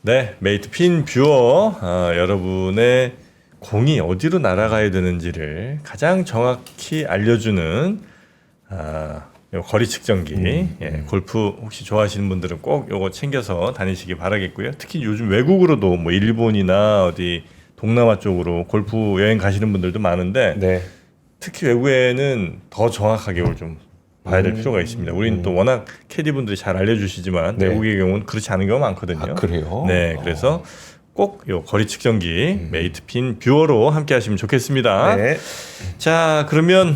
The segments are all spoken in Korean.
네, 메이트 핀 뷰어 여러분의 공이 어디로 날아가야 되는지를 가장 정확히 알려주는 요 거리 측정기. 예, 골프 혹시 좋아하시는 분들은 꼭 요거 챙겨서 다니시기 바라겠고요. 특히 요즘 외국으로도 뭐 일본이나 어디 동남아 쪽으로 골프 여행 가시는 분들도 많은데 네. 특히 외국에는 더 정확하게 좀 봐야 될 필요가 있습니다. 우리는 또 워낙 캐디분들이 잘 알려주시지만 네. 외국의 경우는 그렇지 않은 경우가 많거든요. 아, 그래요? 네, 그래서 꼭 요 거리 측정기 메이트 핀 뷰어로 함께 하시면 좋겠습니다. 네. 자, 그러면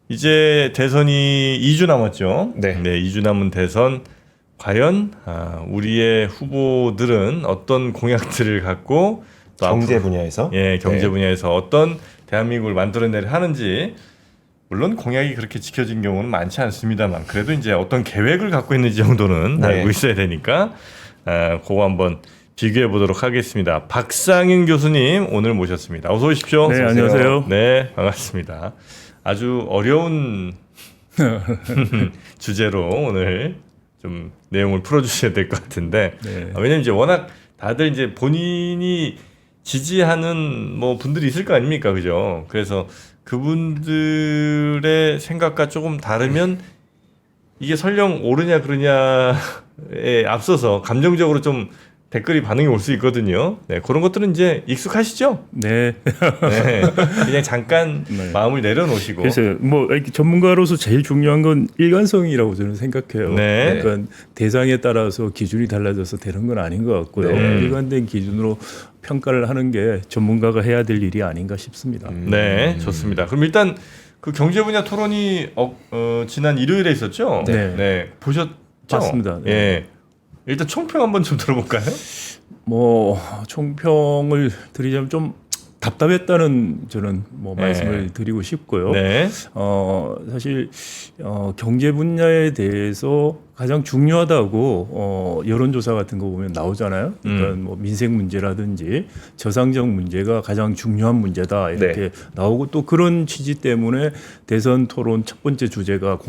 이제 대선이 2주 남았죠. 네. 2주 남은 대선 과연 우리의 후보들은 어떤 공약들을 갖고 또 경제 앞으로, 분야에서 경제 네. 분야에서 어떤 대한민국을 만들어내려 하는지. 물론 공약이 그렇게 지켜진 경우는 많지 않습니다만 그래도 이제 어떤 계획을 갖고 있는지 정도는 네. 알고 있어야 되니까 그거 한번 비교해 보도록 하겠습니다. 박상윤 교수님 오늘 모셨습니다. 어서 오십시오. 네, 안녕하세요. 네, 반갑습니다. 아주 어려운 주제로 오늘 좀 내용을 풀어주셔야 될 것 같은데 네. 왜냐면 이제 워낙 다들 이제 본인이 지지하는 뭐 분들이 있을 거 아닙니까, 그죠? 그래서 그분들의 생각과 조금 다르면 이게 설령 옳으냐 그러냐에 앞서서 감정적으로 좀 댓글이 반응이 올 수 있거든요. 네, 그런 것들은 이제 익숙하시죠? 네. 네, 그냥 잠깐 네. 마음을 내려놓으시고. 그래서 뭐 이렇게 전문가로서 제일 중요한 건 일관성이라고 저는 생각해요. 네. 그러니까 대상에 따라서 기준이 달라져서 되는 건 아닌 것 같고요. 네. 일관된 기준으로 평가를 하는 게 전문가가 해야 될 일이 아닌가 싶습니다. 네, 좋습니다. 그럼 일단 그 경제 분야 토론이 지난 일요일에 있었죠? 네. 보셨죠? 맞습니다. 네. 예. 일단 총평 한번 좀 들어볼까요? 뭐 총평을 드리자면 좀 답답했다는 저는 뭐 네. 말씀을 드리고 싶고요. 네. 사실 경제 분야에 대해서 가장 중요하다고 여론조사 같은 거 보면 나오잖아요. 그러니까 뭐 민생 문제라든지 저상정 문제가 가장 중요한 문제다 이렇게 나오고 또 그런 취지 때문에 대선 토론 첫 번째 주제가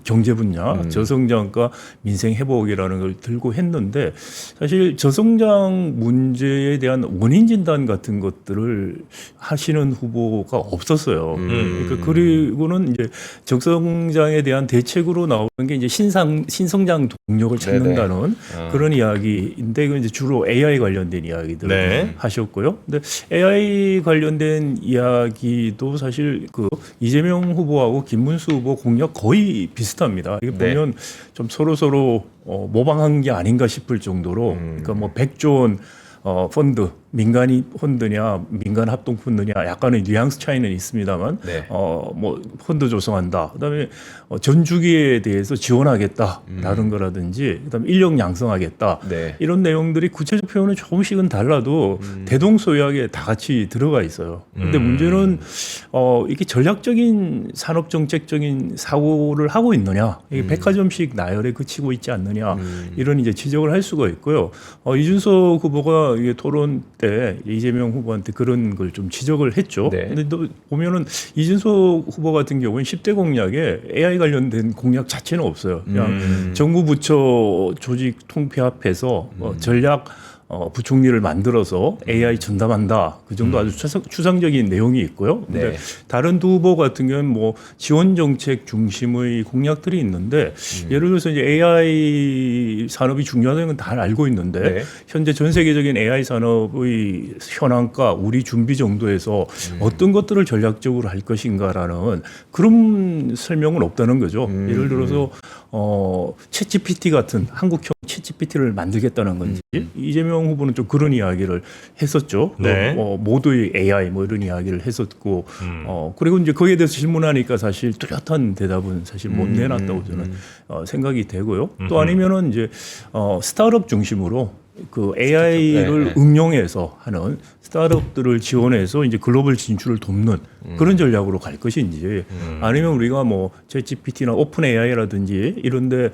경제 분야, 저성장과 민생 회복이라는 걸 들고 했는데 사실 저성장 문제에 대한 원인 진단 같은 것들을 하시는 후보가 없었어요. 그러니까 그리고는 이제 저성장에 대한 대책으로 나오는 게 이제 신성장 동력을 찾는다는 그런 이야기인데 이건 이제 주로 AI 관련된 이야기들을 네. 하셨고요. 근데 AI 관련된 이야기도 사실 그 이재명 후보하고 김문수 후보 공약 거의 비슷합니다. 이게 보면 좀 서로 모방한 게 아닌가 싶을 정도로 그러니까 뭐 100조 원 펀드, 민간이 펀드냐, 민간 합동 펀드냐, 약간의 뉘앙스 차이는 있습니다만, 뭐 펀드 조성한다. 그다음에 전주기에 대해서 지원하겠다라는 거라든지, 그다음에 인력 양성하겠다. 이런 내용들이 구체적 표현은 조금씩은 달라도 대동소이하게 다 같이 들어가 있어요. 근데 문제는 이게 전략적인 산업 정책적인 사고를 하고 있느냐, 이게 백화점식 나열에 그치고 있지 않느냐, 이런 이제 지적을 할 수가 있고요. 이준석 후보가 이게 토론 때 이재명 후보한테 그런 걸 좀 지적을 했죠. 근데 또 보면은 이준석 후보 같은 경우는 10대 공약에 AI 관련된 공약 자체는 없어요. 그냥 정부 부처 조직 통폐합해서 전략 부총리를 만들어서 AI 전담한다. 그 정도 아주 추상적인 내용이 있고요. 근데 다른 두 후보 같은 경우는 뭐 지원 정책 중심의 공약들이 있는데 예를 들어서 이제 AI 산업이 중요하다는 건 다 알고 있는데 현재 전 세계적인 AI 산업의 현황과 우리 준비 정도에서 어떤 것들을 전략적으로 할 것인가라는 그런 설명은 없다는 거죠. 예를 들어서 챗GPT 같은 한국형 챗GPT를 만들겠다는 건지 이재명 후보는 좀 그런 이야기를 했었죠. 모두의 AI 뭐 이런 이야기를 했었고 그리고 이제 거기에 대해서 질문하니까 사실 뚜렷한 대답은 사실 못 내놨다고 저는 생각이 되고요. 또 아니면은 이제 스타트업 중심으로 그 AI를 응용해서 하는 스타트업들을 지원해서 이제 글로벌 진출을 돕는 그런 전략으로 갈 것인지 아니면 우리가 뭐 챗GPT나 오픈 AI라든지 이런데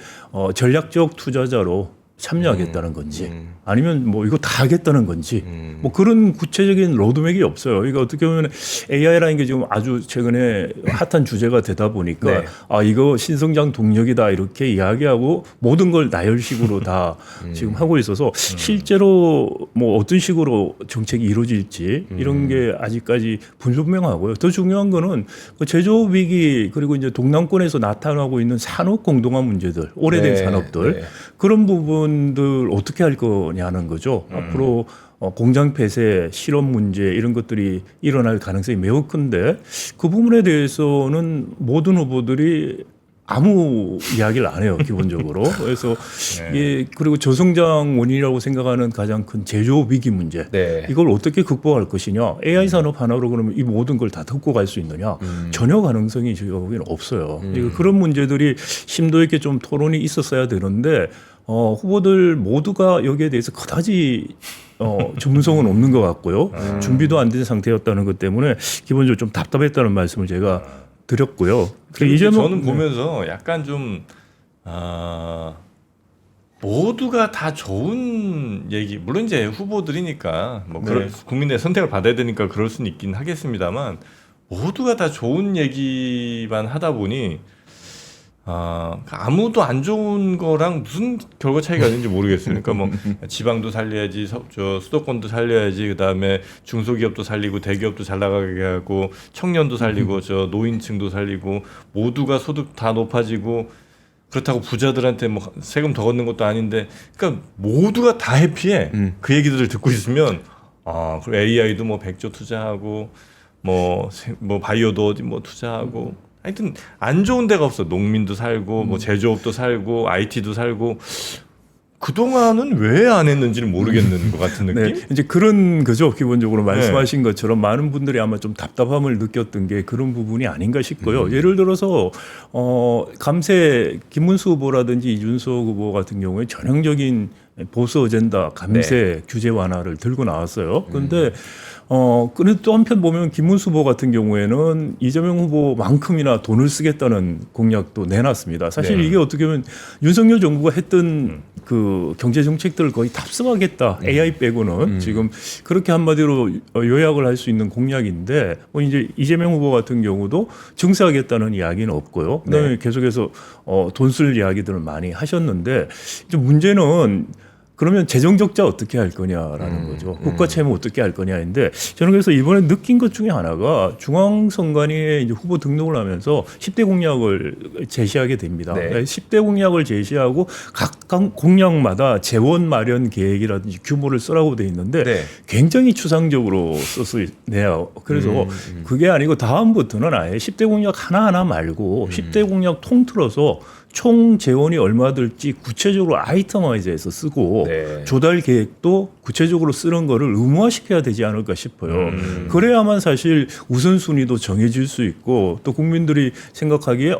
전략적 투자자로 참여하겠다는 건지 아니면 뭐 이거 다 하겠다는 건지 뭐 그런 구체적인 로드맵이 없어요. 이거 어떻게 보면 AI라는 게 지금 아주 최근에 핫한 주제가 되다 보니까 네. 아 이거 신성장 동력이다 이렇게 이야기하고 모든 걸 나열식으로 다 지금 하고 있어서 실제로 뭐 어떤 식으로 정책이 이루어질지 이런 게 아직까지 불분명하고요. 더 중요한 거는 그 제조업 위기 그리고 이제 동남권에서 나타나고 있는 산업 공동화 문제들, 오래된 네, 산업들 네. 그런 부분들 어떻게 할 거냐는 거죠. 앞으로 공장 폐쇄, 실업 문제 이런 것들이 일어날 가능성이 매우 큰데 그 부분에 대해서는 모든 후보들이 아무 이야기를 안 해요, 기본적으로. 그래서 예, 그리고 저성장 원인이라고 생각하는 가장 큰 제조업 위기 문제. 네. 이걸 어떻게 극복할 것이냐. AI 산업 하나로 그러면 이 모든 걸 다 덮고 갈 수 있느냐. 전혀 가능성이 저희가 보기에는 없어요. 그런 문제들이 심도 있게 좀 토론이 있었어야 되는데 후보들 모두가 여기에 대해서 그다지 전문성은 없는 것 같고요. 준비도 안 된 상태였다는 것 때문에 기본적으로 좀 답답했다는 말씀을 제가 드렸고요. 이제 뭐- 저는 보면서 약간 좀 모두가 다 좋은 얘기, 물론 이제 후보들이니까 뭐 국민의 선택을 받아야 되니까 그럴 수는 있긴 하겠습니다만 모두가 다 좋은 얘기만 하다 보니 아무도 안 좋은 거랑 무슨 결과 차이가 있는지 모르겠어요. 그러니까 뭐 지방도 살려야지, 저 수도권도 살려야지, 그 다음에 중소기업도 살리고 대기업도 잘 나가게 하고 청년도 살리고 저 노인층도 살리고 모두가 소득 다 높아지고 그렇다고 부자들한테 뭐 세금 더 걷는 것도 아닌데, 그러니까 모두가 다 해피해. 그 얘기들을 듣고 있으면 그리고 AI도 뭐 100조 투자하고 뭐 바이오도 어디 뭐 투자하고. 하여튼 안 좋은 데가 없어. 농민도 살고 뭐 제조업도 살고 IT도 살고 그동안은 왜 안 했는지를 모르겠는 것 같은 느낌? 네, 이제 그런 거죠. 기본적으로 말씀하신 것처럼 많은 분들이 아마 좀 답답함을 느꼈던 게 그런 부분이 아닌가 싶고요. 예를 들어서 감세 김문수 후보라든지 이준석 후보 같은 경우에 전형적인 보수 어젠다 감세 규제 완화를 들고 나왔어요. 그런데 그런데 또 한편 보면 김문수 후보 같은 경우에는 이재명 후보만큼이나 돈을 쓰겠다는 공약도 내놨습니다. 사실 이게 어떻게 보면 윤석열 정부가 했던 그 경제 정책들을 거의 탑승하겠다. AI 빼고는 지금 그렇게 한마디로 요약을 할 수 있는 공약인데 뭐 이제 이재명 후보 같은 경우도 증세하겠다는 이야기는 없고요. 그다음에 계속해서 돈 쓸 이야기들을 많이 하셨는데 이제 문제는 그러면 재정 적자 어떻게 할 거냐라는 거죠. 국가 채무 어떻게 할 거냐인데 저는 그래서 이번에 느낀 것 중에 하나가 중앙선관위에 이제 후보 등록을 하면서 10대 공약을 제시하게 됩니다. 네. 10대 공약을 제시하고 각 공약마다 재원 마련 계획이라든지 규모를 쓰라고 돼 있는데 네. 굉장히 추상적으로 썼네요. 그래서 그게 아니고 다음부터는 아예 10대 공약 하나하나 말고 10대 공약 통틀어서 총 재원이 얼마 들지 구체적으로 아이템화해서 쓰고 네. 조달 계획도 구체적으로 쓰는 거를 의무화시켜야 되지 않을까 싶어요. 그래야만 사실 우선순위도 정해질 수 있고 또 국민들이 생각하기에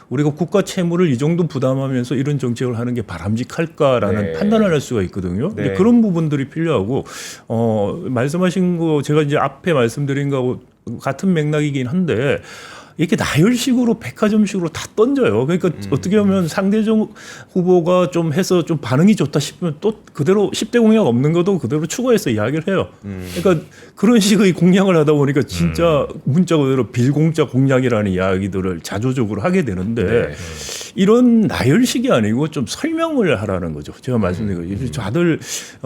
우리가 국가 채무를 이 정도 부담하면서 이런 정책을 하는 게 바람직할까라는 네. 판단을 할 수가 있거든요. 네. 근데 그런 부분들이 필요하고 말씀하신 거 제가 이제 앞에 말씀드린 거하고 같은 맥락이긴 한데 이렇게 나열식으로 백화점식으로 다 던져요. 그러니까 어떻게 보면 상대적 후보가 좀 해서 좀 반응이 좋다 싶으면 또 그대로 10대 공약 없는 것도 그대로 추가해서 이야기를 해요. 그러니까 그런 식의 공약을 하다 보니까 진짜 문자 그대로 빌공짜 공약이라는 이야기들을 자조적으로 하게 되는데 네. 이런 나열식이 아니고 좀 설명을 하라는 거죠. 제가 말씀드린 거죠. 다들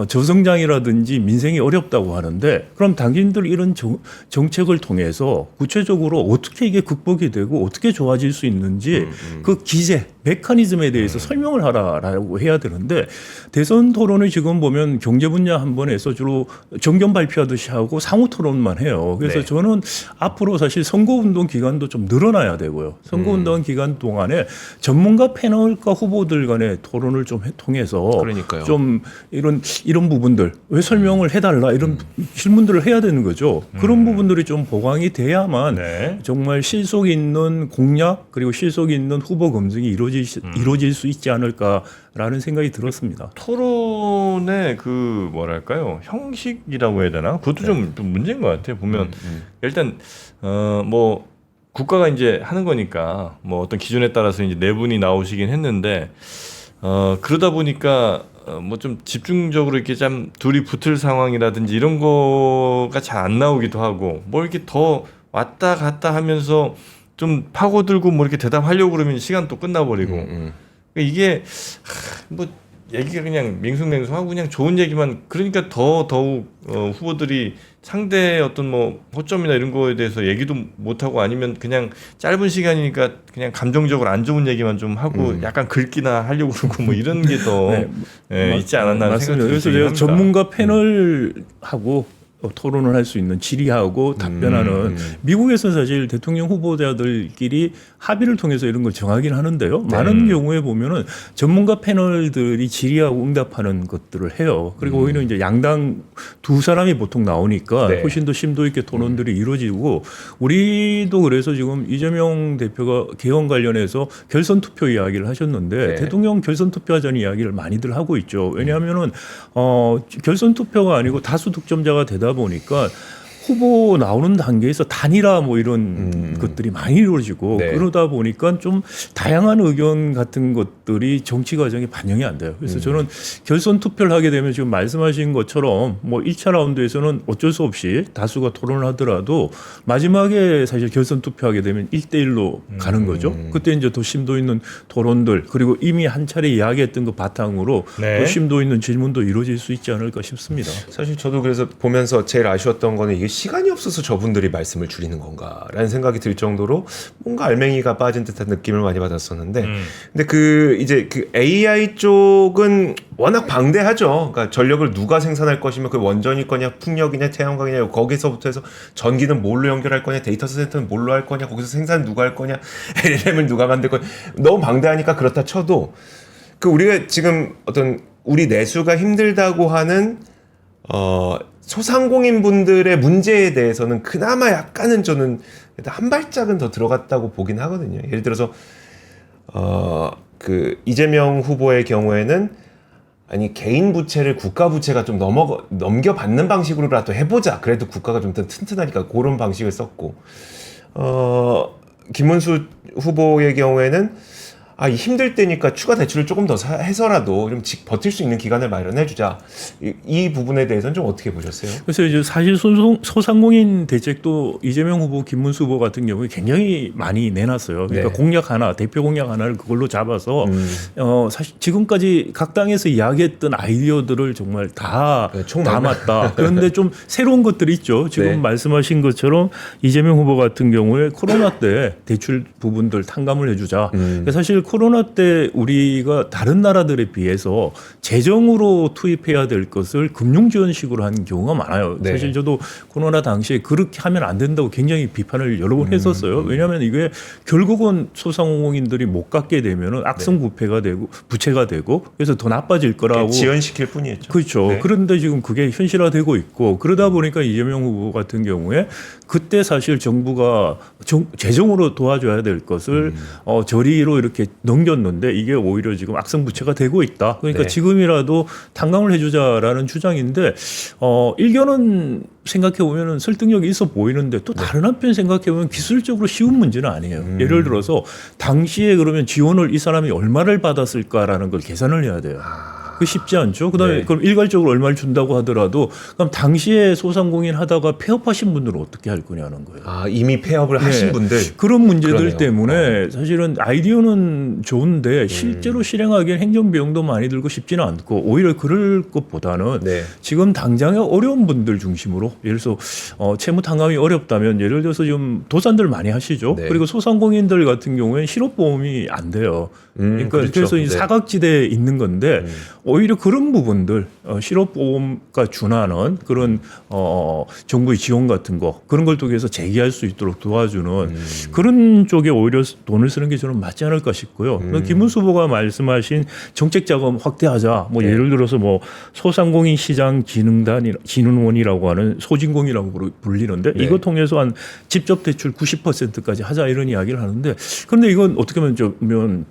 저성장이라든지 민생이 어렵다고 하는데 그럼 당신들 이런 정책을 통해서 구체적으로 어떻게 이게 극복이 되고 어떻게 좋아질 수 있는지 그 기제, 메커니즘에 대해서 설명을 하라라고 해야 되는데 대선 토론을 지금 보면 경제 분야 한 번에서 주로 정견 발표하듯이 하고 상호 토론만 해요. 그래서 네. 저는 앞으로 사실 선거운동 기간도 좀 늘어나야 되고요. 선거운동 기간 동안에 전문가 패널과 후보들 간의 토론을 좀 통해서 그러니까요. 좀 이런 부분들 왜 설명을 해달라 이런 질문들을 해야 되는 거죠. 그런 부분들이 좀 보강이 돼야만 네. 정말 실속 있는 공약 그리고 실속 있는 후보 검증이 이루어질 수 있지 않을까라는 생각이 들었습니다. 토론의 그 뭐랄까요 형식이라고 해야 되나 그것도 좀 문제인 것 같아요. 보면 일단 뭐 국가가 이제 하는 거니까 뭐 어떤 기준에 따라서 이제 네 분이 나오시긴 했는데 그러다 보니까 뭐 좀 집중적으로 이렇게 좀 둘이 붙을 상황이라든지 이런 거가 잘 안 나오기도 하고 뭐 이렇게 더 왔다 갔다 하면서 좀 파고들고 뭐 이렇게 대답하려고 그러면 시간 또 끝나버리고 그러니까 이게 뭐 얘기가 그냥 맹숭맹숭하고 그냥 좋은 얘기만 그러니까 더욱 후보들이 상대의 어떤 뭐 허점이나 이런 거에 대해서 얘기도 못하고 아니면 그냥 짧은 시간이니까 그냥 감정적으로 안 좋은 얘기만 좀 하고 약간 긁기나 하려고 그러고 뭐 이런 게 더 네. 있지 않았나 하는 맞습니다. 생각이 그래서 들긴 제가 합니다. 전문가 패널하고 토론을 할 수 있는 질의하고 답변하는 미국에서는 사실 대통령 후보자들끼리 합의를 통해서 이런 걸 정하긴 하는데요. 많은 경우에 보면은 전문가 패널들이 질의하고 응답하는 것들을 해요. 그리고 오히려 이제 양당 두 사람이 보통 나오니까 네. 훨씬 더 심도 있게 토론들이 이루어지고 우리도 그래서 지금 이재명 대표가 개헌 관련해서 결선 투표 이야기를 하셨는데 네. 대통령 결선 투표하자는 이야기를 많이들 하고 있죠. 왜냐하면은 결선 투표가 아니고 다수 득점자가 되다 보니까 후보 나오는 단계에서 단일화 뭐 이런 것들이 많이 이루어지고 네. 그러다 보니까 좀 다양한 의견 같은 것들이 정치 과정에 반영이 안 돼요. 그래서 저는 결선 투표를 하게 되면 지금 말씀하신 것처럼 뭐 1차 라운드에서는 어쩔 수 없이 다수가 토론을 하더라도 마지막에 사실 결선 투표하게 되면 1대1로 가는 거죠. 그때 이제 더 심도 있는 토론들 그리고 이미 한 차례 이야기했던 거 바탕으로 네. 더 심도 있는 질문도 이루어질 수 있지 않을까 싶습니다. 사실 저도 그래서 보면서 제일 아쉬웠던 거는 이게 시간이 없어서 저분들이 말씀을 줄이는 건가라는 생각이 들 정도로 뭔가 알맹이가 빠진 듯한 느낌을 많이 받았었는데 근데 이제 AI 쪽은 워낙 방대하죠. 그러니까 전력을 누가 생산할 것이며 그 원전일 거냐 풍력이냐 태양광이냐 거기서부터 해서 전기는 뭘로 연결할 거냐 데이터 센터는 뭘로 할 거냐 거기서 생산 누가 할 거냐 LLM을 누가 만들 거냐 너무 방대하니까 그렇다 쳐도 우리가 지금 어떤 우리 내수가 힘들다고 하는 소상공인 분들의 문제에 대해서는 그나마 약간은 저는 한 발짝은 더 들어갔다고 보긴 하거든요. 예를 들어서 이재명 후보의 경우에는 아니 개인 부채를 국가 부채가 좀 넘겨받는 방식으로라도 해보자. 그래도 국가가 좀 더 튼튼하니까 그런 방식을 썼고 김문수 후보의 경우에는 힘들 때니까 추가 대출을 조금 더 해서라도 좀 버틸 수 있는 기간을 마련해주자. 이 부분에 대해서는 좀 어떻게 보셨어요? 그래서 이제 사실 소상공인 대책도 이재명 후보, 김문수 후보 같은 경우에 굉장히 많이 내놨어요. 그러니까 네. 공약 하나, 대표 공약 하나를 그걸로 잡아서 사실 지금까지 각 당에서 이야기했던 아이디어들을 정말 다 담았다. 그런데 좀 새로운 것들이 있죠. 지금 네. 말씀하신 것처럼 이재명 후보 같은 경우에 코로나 때 대출 부분들 탕감을 해주자. 그러니까 사실 코로나 때 우리가 다른 나라들에 비해서 재정으로 투입해야 될 것을 금융지원식으로 한 경우가 많아요. 네. 사실 저도 코로나 당시에 그렇게 하면 안 된다고 굉장히 비판을 여러 번 했었어요. 왜냐하면 이게 결국은 소상공인들이 못 갖게 되면 악성부패가 되고 부채가 되고 그래서 더 나빠질 거라고 지연시킬 뿐이었죠. 그렇죠. 네. 그런데 지금 그게 현실화되고 있고 그러다 보니까 이재명 후보 같은 경우에 그때 사실 정부가 재정으로 도와줘야 될 것을 저리로 이렇게 넘겼는데 이게 오히려 지금 악성부채가 되고 있다. 그러니까 네. 지금이라도 탕감을 해주자라는 주장인데 일견은 생각해 보면은 설득력이 있어 보이는데 또 다른 한편 생각해 보면 기술적으로 쉬운 문제는 아니에요. 예를 들어서 당시에 그러면 지원을 이 사람이 얼마를 받았을까라는 걸 계산을 해야 돼요. 그 쉽지 않죠. 그다음에 네. 그럼 일괄적으로 얼마를 준다고 하더라도 그럼 당시에 소상공인 하다가 폐업하신 분들은 어떻게 할 거냐는 거예요. 이미 폐업을 하신 분들 그런 문제들 그러네요. 때문에 사실은 아이디어는 좋은데 실제로 실행하기엔 행정 비용도 많이 들고 쉽지는 않고 오히려 그럴 것보다는 네. 지금 당장의 어려운 분들 중심으로 예를 들어서 채무 탕감이 어렵다면 예를 들어서 지금 도산들 많이 하시죠. 네. 그리고 소상공인들 같은 경우에는 실업보험이 안 돼요. 그러니까 그렇죠. 그래서 이 네. 사각지대에 있는 건데 오히려 그런 부분들 실업보험과 준하는 그런 정부의 지원 같은 거 그런 걸 통해서 재기할 수 있도록 도와주는 그런 쪽에 오히려 돈을 쓰는 게 저는 맞지 않을까 싶고요. 김문수 후보가 말씀하신 정책 자금 확대하자. 뭐 네. 예를 들어서 뭐 소상공인 시장 진흥원이라고 하는 소진공이라고 불리는데 네. 이거 통해서 한 직접 대출 90%까지 하자 이런 이야기를 하는데 그런데 이건 어떻게 보면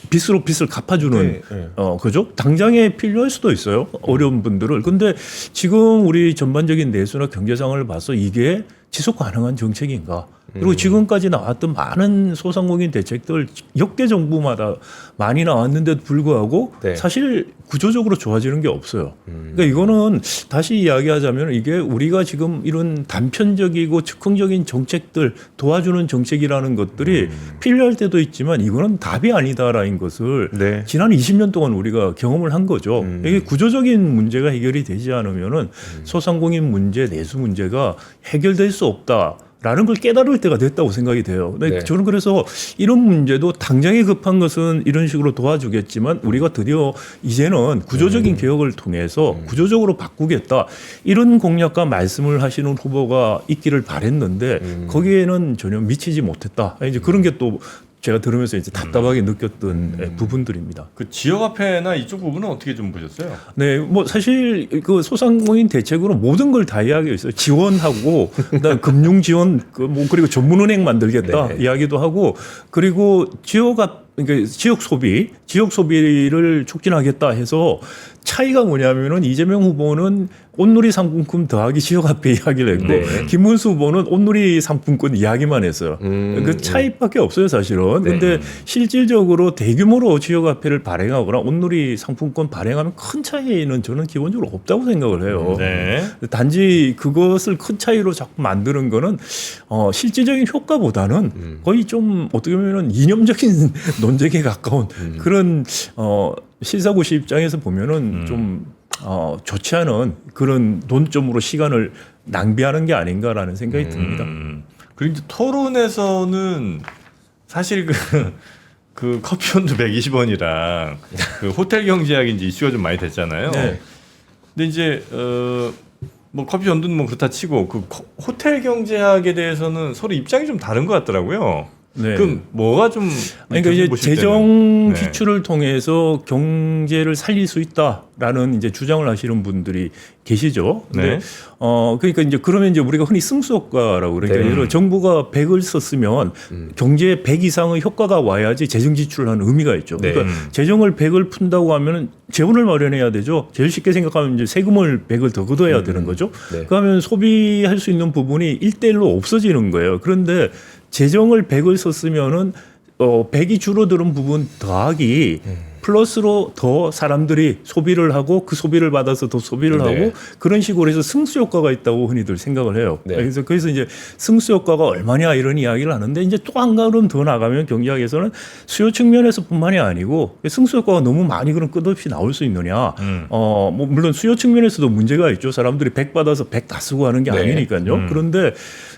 빚으로 빚을 갚아주는 네, 네. 그죠? 당장에 필요할 수도 있어요. 어려운 분들을. 근데 지금 우리 전반적인 내수나 경제 상황을 봐서 이게 지속 가능한 정책인가? 그리고 지금까지 나왔던 많은 소상공인 대책들 역대 정부마다 많이 나왔는데도 불구하고 네. 사실 구조적으로 좋아지는 게 없어요. 그러니까 이거는 다시 이야기하자면 이게 우리가 지금 이런 단편적이고 즉흥적인 정책들 도와주는 정책이라는 것들이 필요할 때도 있지만 이거는 답이 아니다라는 것을 네. 지난 20년 동안 우리가 경험을 한 거죠. 이게 구조적인 문제가 해결이 되지 않으면은 소상공인 문제, 내수 문제가 해결될 수 없다. 라는 걸 깨달을 때가 됐다고 생각이 돼요. 근데 네. 저는 그래서 이런 문제도 당장에 급한 것은 이런 식으로 도와주겠지만 우리가 드디어 이제는 구조적인 개혁을 통해서 구조적으로 바꾸겠다. 이런 공약과 말씀을 하시는 후보가 있기를 바랬는데 거기에는 전혀 미치지 못했다. 이제 그런 게 또 제가 들으면서 이제 답답하게 느꼈던 부분들입니다. 그 지역화폐나 이쪽 부분은 어떻게 좀 보셨어요? 네, 뭐 사실 그 소상공인 대책으로 모든 걸 다 이야기했어요. 지원하고 그다음 금융 지원 뭐 그리고 전문은행 만들겠다 네. 이야기도 하고 그리고 그러니까 지역 소비를 촉진하겠다 해서 차이가 뭐냐면은 이재명 후보는 온누리 상품권 더하기 지역화폐 이야기를 했고 네. 김문수 후보는 온누리 상품권 이야기만 했어요. 그 차이밖에 없어요, 사실은. 근데 실질적으로 대규모로 지역화폐를 발행하거나 온누리 상품권 발행하면 큰 차이는 저는 기본적으로 없다고 생각을 해요. 네. 단지 그것을 큰 차이로 자꾸 만드는 거는 실질적인 효과보다는 거의 좀 어떻게 보면 이념적인 논쟁에 가까운 그런 시사고시 입장에서 보면은 좀 좋지 않은 그런 논점으로 시간을 낭비하는 게 아닌가라는 생각이 듭니다. 그리고 이제 토론에서는 사실 그 커피온도 120원이랑 그 호텔 경제학이 이제 이슈가 좀 많이 됐잖아요. 네. 근데 이제 뭐 커피 연두는 뭐 그렇다 치고 그 호텔 경제학에 대해서는 서로 입장이 좀 다른 것 같더라고요. 네. 그럼 뭐가 좀 그러니까 이제 보실 재정 때는? 네. 지출을 통해서 경제를 살릴 수 있다라는 이제 주장을 하시는 분들이 계시죠. 근데 네. 그러니까 이제 그러면 이제 우리가 흔히 승수효과라고 그러니까 네. 예를 들어 정부가 100을 썼으면 경제에 100 이상의 효과가 와야지 재정 지출을 하는 의미가 있죠. 네. 그러니까 재정을 100을 푼다고 하면은 재원을 마련해야 되죠. 제일 쉽게 생각하면 이제 세금을 100을 더 걷어야 되는 거죠. 네. 그러면 소비할 수 있는 부분이 1대1로 없어지는 거예요. 그런데 재정을 100을 썼으면은 100이 줄어드는 부분 더하기 플러스로 더 사람들이 소비를 하고 그 소비를 받아서 더 소비를 네. 하고 그런 식으로 해서 승수 효과가 있다고 흔히들 생각을 해요. 네. 그래서 이제 승수 효과가 얼마냐 이런 이야기를 하는데 이제 또 한 걸음 더 나가면 경제학에서는 수요 측면에서뿐만이 아니고 승수 효과가 너무 많이 그런 끝없이 나올 수 있느냐. 뭐 물론 수요 측면에서도 문제가 있죠. 사람들이 100 받아서 100 다 쓰고 하는 게 네. 아니니까요. 그런데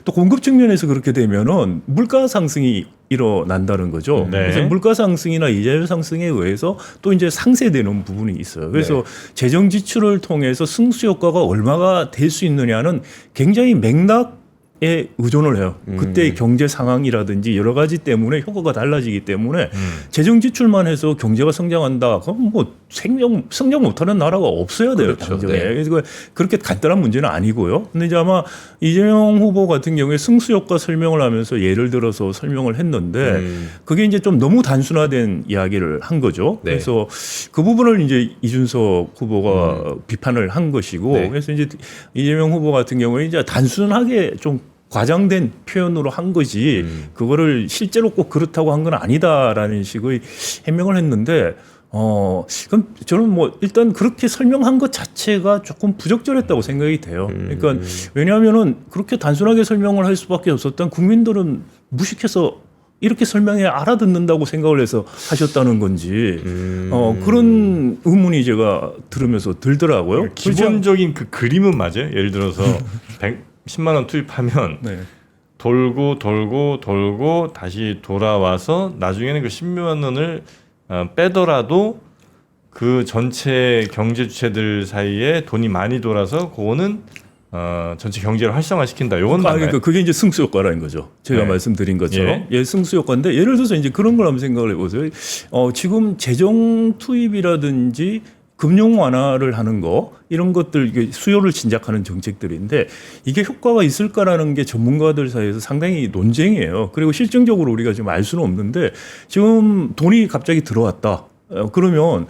또 공급 측면에서 그렇게 되면은 물가 상승이 일어난다는 거죠. 네. 그래서 물가 상승이나 이자율 상승에 의해서 또 이제 상쇄되는 부분이 있어요. 그래서 재정 지출을 통해서 승수 효과가 얼마가 될 수 있느냐는 굉장히 맥락에 의존을 해요. 그때의 경제 상황이라든지 여러 가지 때문에 효과가 달라지기 때문에 재정 지출만 해서 경제가 성장한다. 그럼 뭐 성장 못하는 나라가 없어야 돼요. 그렇죠. 당장에. 네. 그래서 그렇게 간단한 문제는 아니고요. 근데 이제 아마 이재명 후보 같은 경우에 승수 효과 설명을 하면서 예를 들어서 설명을 했는데 그게 이제 좀 너무 단순화된 이야기를 한 거죠. 네. 그래서 그 부분을 이제 이준석 후보가 비판을 한 것이고 네. 그래서 이제 이재명 후보 같은 경우에 이제 단순하게 좀 과장된 표현으로 한 거지 그거를 실제로 꼭 그렇다고 한 건 아니다라는 식의 해명을 했는데 그럼 저는 뭐 일단 그렇게 설명한 것 자체가 조금 부적절했다고 생각이 돼요. 그러니까 왜냐하면은 그렇게 단순하게 설명을 할 수밖에 없었던 국민들은 무식해서 이렇게 설명해 알아듣는다고 생각을 해서 하셨다는 건지 그런 의문이 제가 들으면서 들더라고요. 기본적인 그 그림은 맞아요. 예를 들어서 10만 원 투입하면 네. 돌고 다시 돌아와서 나중에는 그 10만 원을 빼더라도 그 전체 경제 주체들 사이에 돈이 많이 돌아서 그거는 전체 경제를 활성화시킨다. 요건 맞나요? 그러니까 그게 이제 승수 효과라는 거죠. 제가 네. 말씀드린 것처럼 승수 효과인데 예를 들어서 이제 그런 걸 한번 생각을 해보세요. 지금 재정 투입이라든지 금융 완화를 하는 거 이런 것들 이게 수요를 진작하는 정책들인데 이게 효과가 있을까라는 게 전문가들 사이에서 상당히 논쟁이에요. 그리고 실증적으로 우리가 지금 알 수는 없는데 지금 돈이 갑자기 들어왔다. 그러면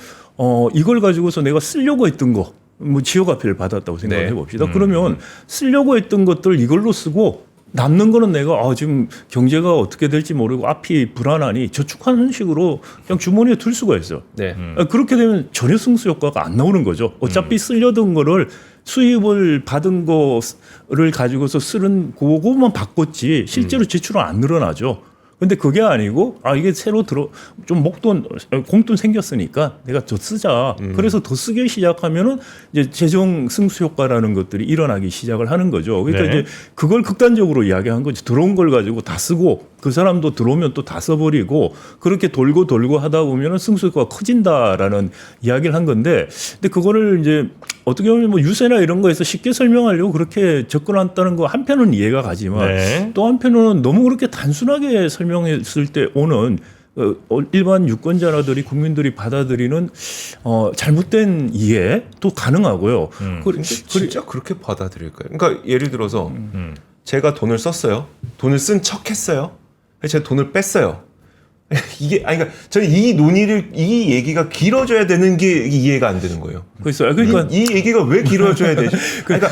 이걸 가지고서 내가 쓰려고 했던 거 뭐 지역화폐를 받았다고 생각을 네. 해봅시다. 그러면 쓰려고 했던 것들 이걸로 쓰고 남는 거는 내가 지금 경제가 어떻게 될지 모르고 앞이 불안하니 저축하는 식으로 그냥 주머니에 둘 수가 있어요. 네. 그렇게 되면 전혀 승수 효과가 안 나오는 거죠. 어차피 쓰려던 거를 수입을 받은 거를 가지고서 쓰는 그거만 바꿨지 실제로 지출은 안 늘어나죠. 근데 그게 아니고 이게 새로 좀 공돈 생겼으니까 내가 더 쓰자. 그래서 더 쓰기 시작하면은 이제 재정 승수 효과라는 것들이 일어나기 시작을 하는 거죠. 그러니까 네. 이제 그걸 극단적으로 이야기한 거지. 들어온 걸 가지고 다 쓰고 그 사람도 들어오면 또 다 써버리고 그렇게 돌고 하다 보면은 승수 효과가 커진다라는 이야기를 한 건데, 근데 그거를 이제 어떻게 보면 뭐 유세나 이런 거에서 쉽게 설명하려고 그렇게 접근했다는 거 한편은 이해가 가지만 네. 또 한편은 너무 그렇게 단순하게 설명했을 때 오는 일반 유권자들이 국민들이 받아들이는 잘못된 이해도 가능하고요. 근데 진짜 그렇게 받아들일까요? 그러니까 예를 들어서 제가 돈을 썼어요. 돈을 쓴 척했어요. 제가 돈을 뺐어요. 이게 그러니까 저는 이 얘기가 길어져야 되는 게 이해가 안 되는 거예요. 그러니까 이 얘기가 왜 길어져야 되지? 그러니까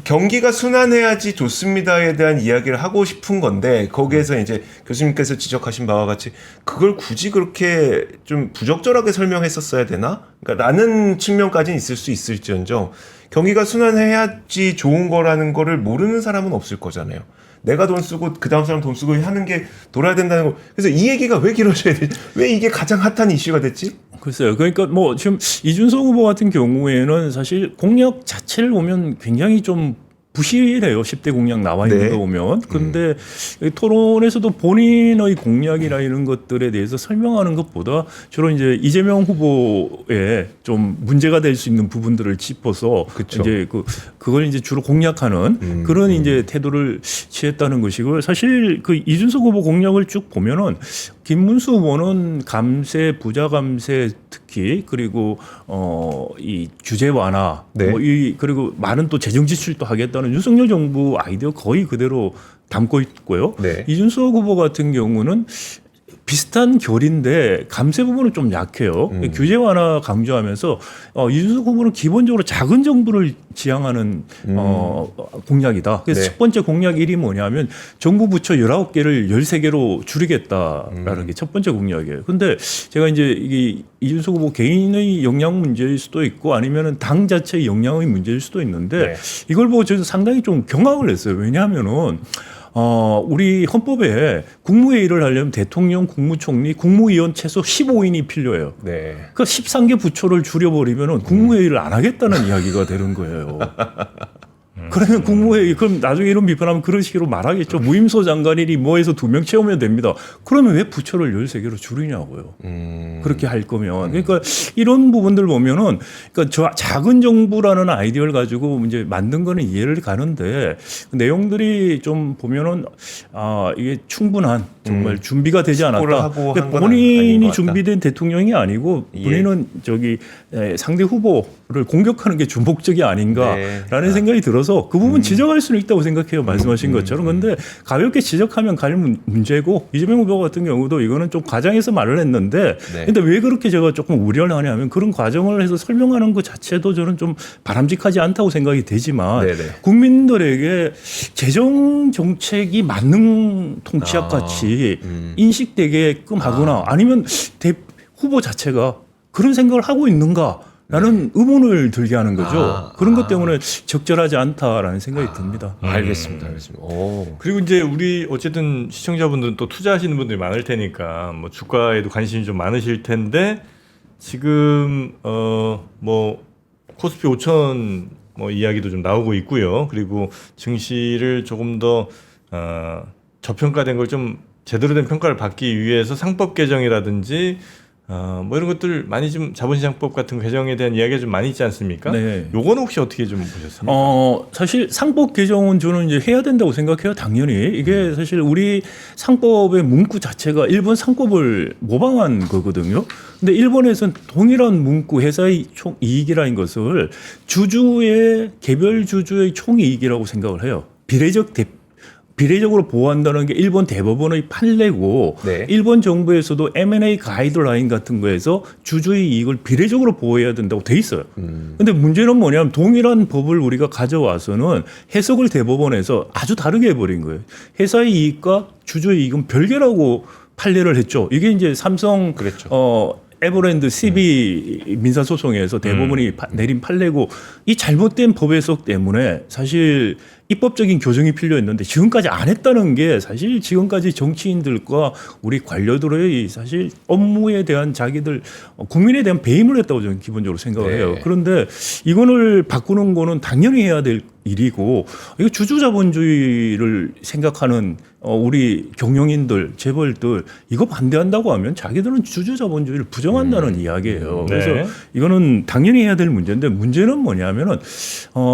경기가 순환해야지 좋습니다에 대한 이야기를 하고 싶은 건데 거기에서 이제 교수님께서 지적하신 바와 같이 그걸 굳이 그렇게 좀 부적절하게 설명했었어야 되나? 그러니까 라는 측면까지는 있을 수 있을지언정 경기가 순환해야지 좋은 거라는 거를 모르는 사람은 없을 거잖아요. 내가 돈 쓰고 그 다음 사람 돈 쓰고 하는 게 돌아야 된다는 거. 그래서 이 얘기가 왜 길어져야 되지? 왜 이게 가장 핫한 이슈가 됐지? 글쎄요. 그러니까 뭐 지금 이준석 후보 같은 경우에는 사실 공약 자체를 보면 굉장히 좀 부실해요. 10대 공약 나와 있는 네. 거 보면. 근데 토론에서도 본인의 공약이나 이런 것들에 대해서 설명하는 것보다 주로 이제 이재명 후보의 좀 문제가 될 수 있는 부분들을 짚어서 그쵸. 이제 그걸 이제 주로 공략하는 그런 이제 태도를 취했다는 것이고요. 사실 그 이준석 후보 공약을 쭉 보면은 김문수 후보는 감세, 부자 감세 특히 그리고 이 규제 완화, 네. 그리고 많은 또 재정 지출도 하겠다는 윤석열 정부 아이디어 거의 그대로 담고 있고요. 네. 이준석 후보 같은 경우는 비슷한 결인데 감세 부분은 좀 약해요. 규제 완화 강조하면서 이준석 후보는 기본적으로 작은 정부를 지향하는 공약이다. 그래서 네. 첫 번째 공약 1이 뭐냐면 정부 부처 19개를 13개로 줄이겠다라는 게 첫 번째 공약이에요. 근데 제가 이제 이게 이준석 후보 개인의 역량 문제일 수도 있고 아니면은 당 자체의 역량의 문제일 수도 있는데 네. 이걸 보고 저는 상당히 좀 경악을 했어요. 왜냐하면은 우리 헌법에 국무회의를 하려면 대통령, 국무총리, 국무위원 최소 15인이 필요해요. 네. 그 13개 부처를 줄여버리면 국무회의를 안 하겠다는 이야기가 되는 거예요. 그러면 국무회의, 그럼 나중에 이런 비판하면 그런 식으로 말하겠죠. 무임소 장관이니 뭐해서 2명 채우면 됩니다. 그러면 왜 부처를 13개로 줄이냐고요. 그렇게 할 거면. 그러니까 이런 부분들 보면은 그러니까 저 작은 정부라는 아이디어를 가지고 이제 만든 거는 이해를 가는데 그 내용들이 좀 보면은 이게 충분한 정말 준비가 되지 숙고를 않았다. 하고 그러니까 한 건 아닌 것 본인이 같다. 준비된 대통령이 아니고 예. 본인은 상대 후보를 공격하는 게 주목적이 아닌가라는 네. 생각이 들어서 그 부분 지적할 수는 있다고 생각해요. 말씀하신 것처럼. 그런데 가볍게 지적하면 갈 문제고 이재명 후보 같은 경우도 이거는 좀 과장해서 말을 했는데 네. 근데 왜 그렇게 제가 조금 우려를 하냐면 그런 과정을 해서 설명하는 것 자체도 저는 좀 바람직하지 않다고 생각이 되지만 네네. 국민들에게 재정 정책이 만능 통치약 같이 인식되게끔 하거나 아니면 후보 자체가 그런 생각을 하고 있는가 라는 의문을 들게 하는 거죠. 그런 것 때문에 적절하지 않다라는 생각이 듭니다. 알겠습니다. 오. 그리고 이제 우리 어쨌든 시청자분들은 또 투자하시는 분들이 많을 테니까 뭐 주가에도 관심이 좀 많으실 텐데 지금 뭐 코스피 5천 뭐 이야기도 좀 나오고 있고요. 그리고 증시를 조금 더 저평가된 걸 좀 제대로 된 평가를 받기 위해서 상법 개정이라든지 뭐 이런 것들 많이 좀 자본시장법 같은 개정에 대한 이야기가 좀 많이 있지 않습니까? 네. 요거는 혹시 어떻게 좀 보셨습니까? 사실 상법 개정은 저는 이제 해야 된다고 생각해요. 당연히 이게 사실 우리 상법의 문구 자체가 일본 상법을 모방한 거거든요. 근데 일본에서는 동일한 문구 회사의 총 이익이라는 것을 주주의 개별 주주의 총 이익이라고 생각을 해요. 비례적 비례적으로 보호한다는 게 일본 대법원의 판례고 네. 일본 정부에서도 M&A 가이드라인 같은 거에서 주주의 이익을 비례적으로 보호해야 된다고 돼 있어요. 근데 문제는 뭐냐면 동일한 법을 우리가 가져와서는 해석을 대법원에서 아주 다르게 해버린 거예요. 회사의 이익과 주주의 이익은 별개라고 판례를 했죠. 이게 이제 삼성 그랬죠. 에버랜드 CB 민사소송에서 대법원이 내린 판례고 이 잘못된 법 해석 때문에 사실 입법적인 교정이 필요했는데 지금까지 안 했다는 게 사실 지금까지 정치인들과 우리 관료들의 사실 업무에 대한 자기들 국민에 대한 배임을 했다고 저는 기본적으로 생각을 해요. 네. 그런데 이거를 바꾸는 거는 당연히 해야 될 일이고 이거 주주자본주의를 생각하는 우리 경영인들 재벌들 이거 반대한다고 하면 자기들은 주주자본주의를 부정한다는 이야기예요. 네. 그래서 이거는 당연히 해야 될 문제인데 문제는 뭐냐면은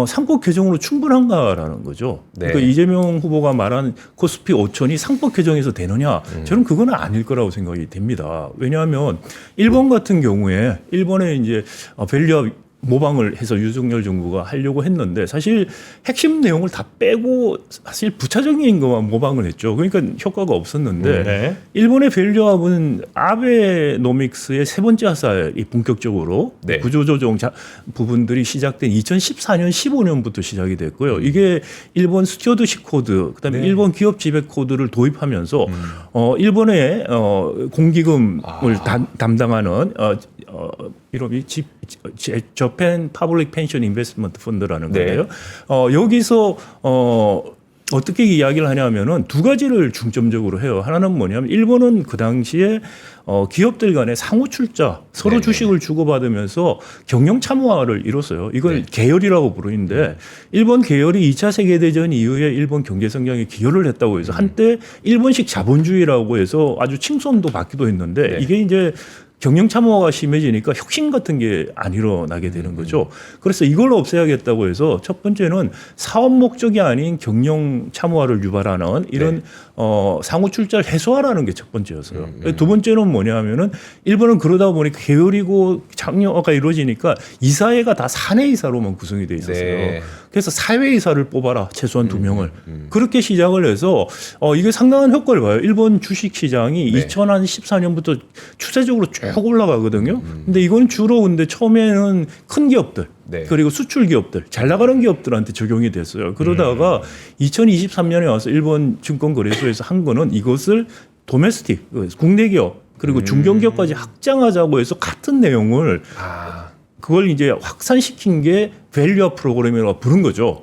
상법 개정으로 충분한가라는 거죠. 네. 그러니까 이재명 후보가 말한 코스피 5천이 상법 개정에서 되느냐? 저는 그건 아닐 거라고 생각이 됩니다. 왜냐하면 일본 같은 경우에 일본에 이제 밸류업 모방을 해서 윤석열 정부가 하려고 했는데 사실 핵심 내용을 다 빼고 사실 부차적인 것만 모방을 했죠. 그러니까 효과가 없었는데 네. 일본의 밸류업은 아베노믹스의 세 번째 화살이 본격적으로 네. 구조조정 부분들이 시작된 2014년 15년부터 시작이 됐고요. 이게 일본 스튜어드십 코드 그다음에 네. 일본 기업 지배 코드를 도입하면서 일본의 공기금을 담당하는 이름이 저펜 파블릭 펜션 인베스트먼트 펀드라는 네. 건데요. 여기서 어떻게 이야기를 하냐면은 두 가지를 중점적으로 해요. 하나는 뭐냐면 일본은 그 당시에 기업들 간의 상호 출자 서로 네네. 주식을 주고받으면서 경영 참호화를 이뤘어요. 이걸 네. 계열이라고 부르는데 일본 계열이 2차 세계대전 이후에 일본 경제 성장에 기여를 했다고 해서 한때 일본식 자본주의라고 해서 아주 칭송도 받기도 했는데 네. 이게 이제 경영 참호화가 심해지니까 혁신 같은 게 안 일어나게 되는 거죠. 그래서 이걸 없애야겠다고 해서 첫 번째는 사업 목적이 아닌 경영 참호화를 유발하는 이런 네. 상호 출자를 해소하라는 게 첫 번째였어요. 두 번째는 뭐냐면은 일본은 그러다 보니까 계열이고 장려가 이루어지니까 이사회가 다 사내이사로만 구성이 돼 있었어요. 네. 그래서 사회이사를 뽑아라 최소한 2명을 그렇게 시작을 해서 이게 상당한 효과를 봐요. 일본 주식 시장이 네. 2014년부터 추세적으로 쭉 올라가거든요. 근데 이건 주로 근데 처음에는 큰 기업들 네. 그리고 수출 기업들 잘 나가는 기업들한테 적용이 됐어요. 그러다가 2023년에 와서 일본 증권거래소에서 한 거는 이것을 도메스틱 국내 기업 그리고 중견기업까지 확장하자고 해서 같은 내용을 그걸 이제 확산시킨 게 밸류업 프로그램이라고 부른 거죠.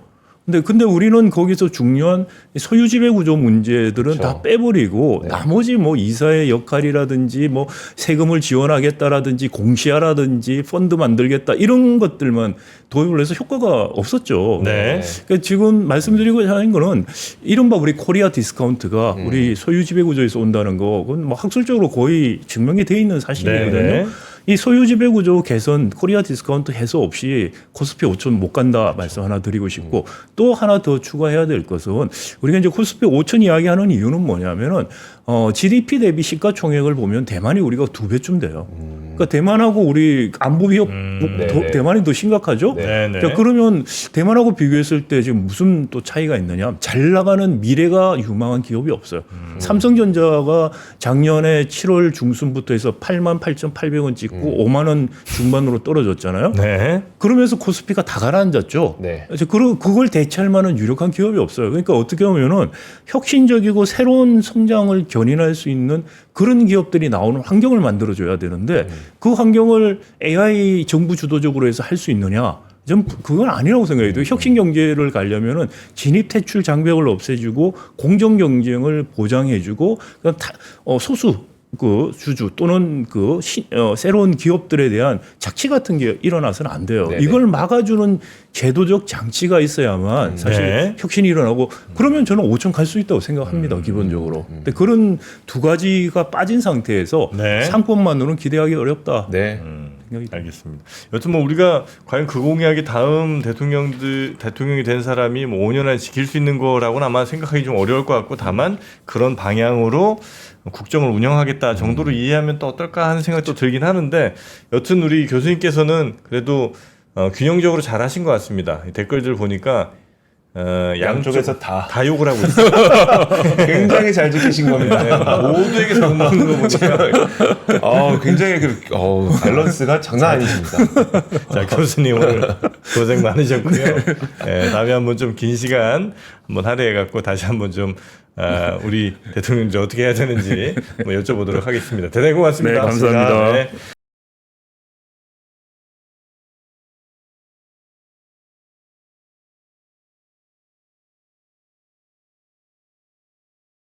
근데 우리는 거기서 중요한 소유 지배 구조 문제들은 그렇죠. 다 빼버리고 네. 나머지 뭐 이사의 역할이라든지 뭐 세금을 지원하겠다라든지 공시하라든지 펀드 만들겠다 이런 것들만 도입을 해서 효과가 없었죠. 네. 그러니까 지금 말씀드리고 하는 거는 이른바 우리 코리아 디스카운트가 우리 소유 지배 구조에서 온다는 거 그건 뭐 학술적으로 거의 증명이 돼 있는 사실이거든요. 네. 이 소유 지배 구조 개선 코리아 디스카운트 해소 없이 코스피 5천 못 간다 말씀 하나 드리고 싶고 또 하나 더 추가해야 될 것은 우리가 이제 코스피 5천 이야기하는 이유는 뭐냐면은 GDP 대비 시가총액을 보면 대만이 우리가 2배쯤 돼요. 그러니까 대만하고 우리 안보 위협 네네. 대만이 더 심각하죠. 네, 네. 자, 그러면 대만하고 비교했을 때 지금 무슨 또 차이가 있느냐? 잘 나가는 미래가 유망한 기업이 없어요. 삼성전자가 작년에 7월 중순부터 해서 88,800원 찍고 5만 원 중반으로 떨어졌잖아요. 네. 그러면서 코스피가 다 가라앉았죠. 네. 그래서 그걸 대체할 만한 유력한 기업이 없어요. 그러니까 어떻게 보면은 혁신적이고 새로운 성장을 견인할 수 있는 그런 기업들이 나오는 환경을 만들어줘야 되는데 그 환경을 AI 정부 주도적으로 해서 할 수 있느냐? 전 그건 아니라고 생각해요. 혁신 경제를 가려면은 진입 퇴출 장벽을 없애주고 공정 경쟁을 보장해주고 소수 그 주주 또는 새로운 기업들에 대한 착취 같은 게 일어나서는 안 돼요. 네네. 이걸 막아주는 제도적 장치가 있어야만 사실 네. 혁신이 일어나고 그러면 저는 5천 갈 수 있다고 생각합니다. 기본적으로. 근데 그런 두 가지가 빠진 상태에서 네. 상권만으로는 기대하기 어렵다. 네. 생각이 듭니다. 알겠습니다. 여튼 뭐 우리가 과연 그 공약이 다음 대통령이 된 사람이 뭐 5년 안에 지킬 수 있는 거라고는 아마 생각하기 좀 어려울 것 같고 다만 그런 방향으로 국정을 운영하겠다 정도로 이해하면 또 어떨까 하는 생각도 들긴 하는데 여튼 우리 교수님께서는 그래도 균형적으로 잘 하신 것 같습니다. 댓글들 보니까 양쪽에서 다 욕을 하고 있어요. 굉장히 잘 지키신 겁니다. 모두에게 잘 먹는 거 보니까 굉장히 밸런스가 장난 아니십니다. 자, 교수님 오늘 고생 많으셨고요. 다음에 한번 좀 긴 시간 한번 할애해 갖고 다시 한번 좀 우리 대통령님 어떻게 해야 되는지 뭐 여쭤보도록 하겠습니다. 대단히 고맙습니다. 네, 감사합니다. 네.